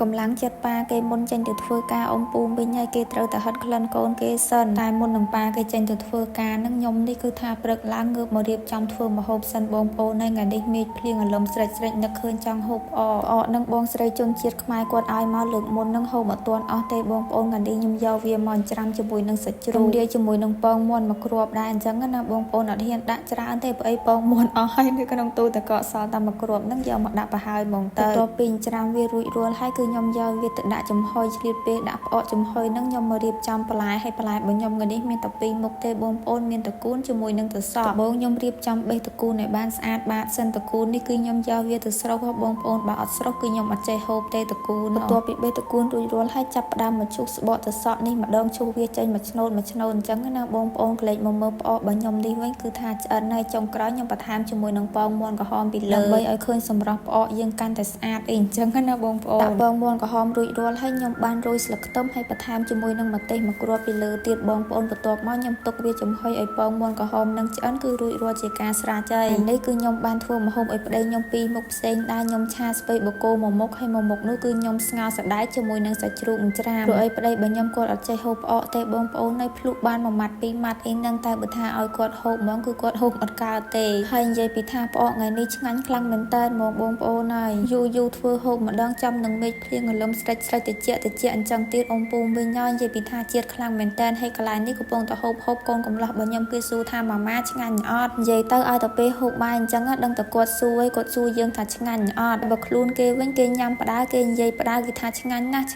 កម្លាំងចិត្តប៉ាគេមុនចេញទៅធ្វើការអ៊ំពូវិញហើយគេត្រូវតែហិតក្លិនកូនគេសិនតែមុននឹងប៉ាគេចេញទៅធ្វើការនឹងខ្ញុំនេះគឺថាព្រឹកឡើងងើបមករៀបចំធ្វើម្ហូបសិនបងប្អូនថ្ងៃនេះមេឃភ្លៀងអលឹមស្រេចនឹកឃើញចង់ហូបផ្អកនឹងបងស្រីជនជាតិខ្មែរគាត់ឲ្យមកលើកមុននឹងហូបអត់ទាន់អស់ទេបងប្អូនថ្ងៃនេះខ្ញុំយកវាមកច្រាំជាមួយនឹងសាច់ជ្រូករាយជាមួយនឹងពងមាន់មកគ្រាប់ដែរអញ្ចឹងណាបងប្អូនអត់ហ៊ានដាក់ច្រើនទេព្រោះអីពងមាន់អស់ហើយនៅក្នុងទូទឹកកកសល់តែមកគ្រាប់នឹងយកមកដាក់ប្រហើយហ្មងទៅបន្ទាប់ពីច្រាំវារួចរាល់ហើយគឺខ្ញុំយកវាទៅដាក់ចំហុយឆ្លៀតពេលដាក់ផ្អកចំហុយនឹងខ្ញុំមករៀបចំបន្លែហើយបន្លែរបស់ខ្ញុំថ្ងៃនេះមានតែពីរមុខទេបងប្អូនមានតកូនជាមួយនឹងទឹកសក់ដំបូងខ្ញុំរៀបចំបេះតកូនឲ្យបានស្អាតបាតសិនតកូននេះគឺខ្ញុំយកវាទៅស្រុះបងប្អូនបើអត់ស្រុះគឺខ្ញុំអត់ចេះហូបទេតកូនបន្ទាប់ពីបេះតកូនរួចរាល់ហើយចាប់ផ្ដើមមកឈូសស្បកទឹកសក់នេះម្ដងឈូសវាចេញមួយឆ្នូតអញ្ចឹងណាបងប្អូនក្លែកមកមើលផ្អករបស់ខ្ញុំនេះវិញគឺថាឆ្អិនហើយចុងក្រោយខ្ញុំបន្ថែមជាមួយនឹងពងមាន់ក្រហមពីលើដើម្បីឲ្យឃើញសម្រស់ផ្អកយើងកាន់តែស្អាតអីអញ្ចឹងណាបងប្អូនដាក់ពងមាន់ក្រហមរួចរាល់ហើយខ្ញុំបានរោយស្លឹកខ្ទឹមហើយបន្ថែមជាមួយនឹងម្ទេសមួយគ្រាប់ពីលើទៀតបងប្អូនបន្ទាប់មកខ្ញុំទុកវាចំហុយឲ្យពងមាន់ក្រហមនឹងឆ្អិនគឺរួចរាល់ជាការស្រេចហើយនេះគឺខ្ញុំបានធ្វើម្ហូបឲ្យប្តីខ្ញុំពីរមុខផ្សេងដែរខ្ញុំឆាស្ពៃបូកគោមួយមុខហើយមួយមុខនោះគឺខ្ញុំស្ងោរសណ្តែកជាមួយនឹងសាច់ជ្រូកច្រាមព្រោះអីប្តីរបស់ខ្ញុំគាត់អត់ចេះហូបផ្អកទេបងប្អូននៅភ្លុកបានមួយម៉ាត់ពីរម៉ាត់អីហ្នឹងតែបើថាឲ្យគាត់ហូបហ្មងគឺគាត់ហូបអត់កើតទេហើយនិយាយពីថាផ្អកថ្ងៃនេះឆ្ងាញ់ខ្លាំងមែនតើហ្មងបងប្អូនហើយយូរធ្វើហូបម្ដងចំនឹងមេឃភ្លៀងអលឹមស្រេចតិចអញ្ចឹងទៀតអ៊ំពូវិញហើយនិយាយពីថាជាតិខ្លាំងមែនតើហើយកន្លែងនេះកំពុងតែហូបកូនកំលោះរបស់ខ្ញុំគឺសួរថាម៉ាម៉ាឆ្ងាញ់អត់និយាយទៅឲ្យតែពេលហូបបាយអញ្ចឹងដឹងតែគាត់សួរគាត់សួរយើងថាឆ្ងាញ់អត់បើខ្លួនគេវិញគេញ៉ាំផ្ដើគេនិយាយផ្ដើគេថាឆ្ងាញ់ណាស់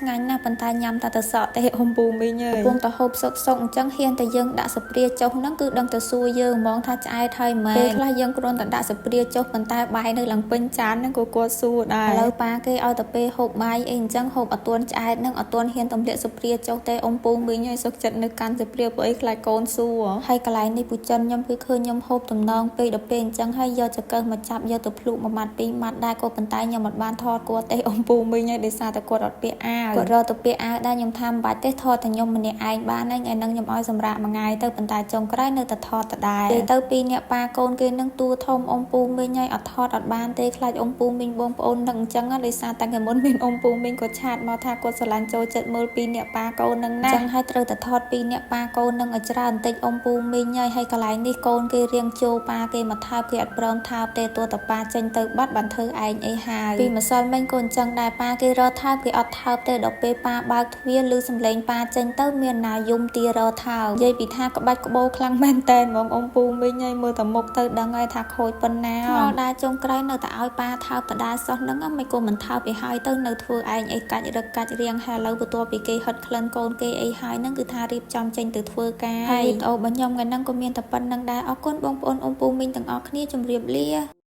ប៉ុន្តែញ៉ាំតែទៅសក់ទេអ៊ំពូមីងកំពុងតែហូបសុកអញ្ចឹងហ៊ានតែយើងដាក់ស្ព្រាចុះហ្នឹងគឺដឹងតែសួរយើងហ្មងថាឆ្អែតហើយមែនពេលខ្លះយើងគ្រាន់តែដាក់ស្ព្រាចុះប៉ុន្តែបាយនៅឡើងពេញចានហ្នឹងក៏គាត់សួរដែរឥឡូវប៉ាគេឲ្យតែពេលហូបបាយអីអញ្ចឹងហូបអត់ទាន់ឆ្អែតហ្នឹងអត់ទាន់ហ៊ានទម្លាក់ស្ព្រាចុះទេអ៊ំពូមីងហើយសុខចិត្តនៅកាន់ស្ព្រាព្រោះអីខ្លាចកូនសួរហើយកន្លែងនេះពូចិនខ្ញុំគឺឃើញខ្ញុំហូបតំណងពេកដល់ពេលអញ្ចឹងហើយយកចង្កឹះមកចាប់យកទៅភ្លុកមួយម៉ាត់ពីរម៉ាត់ដែរក៏ប៉ុន្តែខ្ញុំអត់បានថតគាត់ទេអ៊ំពូមីងហើយដោយសារតែគាត់អត់ពាក់អាវគាត់រកទៅពាក់អាវដែរខ្ញុំថាមិនបាច់ទេថតតែខ្ញុំម្នាក់ឯងបានហើយថ្ងៃហ្នឹងខ្ញុំឲ្យសម្រាប់មួយថ្ងៃទៅប៉ុន្តែចុងក្រោយនៅតែថតដដែលពេលទៅពីរអ្នកប៉ាកូនគេនឹងតួធំអ៊ំពូមីងហើយអត់ថតអត់បានទេខ្លាចអ៊ំពូមីងបងប្អូននឹងអញ្ចឹងដោយសារតែថ្ងៃមុនមានអ៊ំពូមីងគាត់ឆាតមកថាគាត់ស្រឡាញ់ចូលចិត្តមើលពីរអ្នកប៉ាកូននឹងណាអញ្ចឹងហើយត្រូវតែថតពីរអ្នកប៉ាកូននឹងឲ្យច្រើនបន្តិចអ៊ំពូមីងហើយកន្លែងនេះកូនគេរៀងចូលប៉ាគេមកថើបគេអត់ព្រមថើបទេទោះតែប៉ាចេញទៅបាត់បានធ្វើឯងអីហើយពីម្សិលមិញក៏អញ្ចឹងដែរប៉ាគេរកថើបគេអត់ថើបទេដល់ពេលប៉ាបើកទ្វារឮសំឡេងប៉ាចេញទៅមានណាយំទីរកថើបនិយាយពីថាក្បាច់ក្បោខ្លាំងមែនតែនហ្មងអ៊ំពូមីងហើយមើលតែមុខទៅដឹងហើយថាខូចប៉ុណ្ណាមកដែរចុងក្រោយនៅតែឲ្យប៉ាថើបដដែលសោះហ្នឹងមិនក៏មិនថើបឲ្យហើយទៅនៅធ្វើឯងអីកាច់រឹកកាច់រៀងហើយឥឡូវបន្ទាប់ពីគេហិតក្លិនកូនគេអីហើយហ្នឹងគឺថារៀបចំចេញទៅធ្វើការហើយវីដេអូរបស់ខ្ញុំថ្ងៃហ្នឹងក៏មានតែប៉ុណ្្នឹងដែរអរគុណបងប្អូនអ៊ំពូមីងទាំងអស់គ្នាជម្រាបលា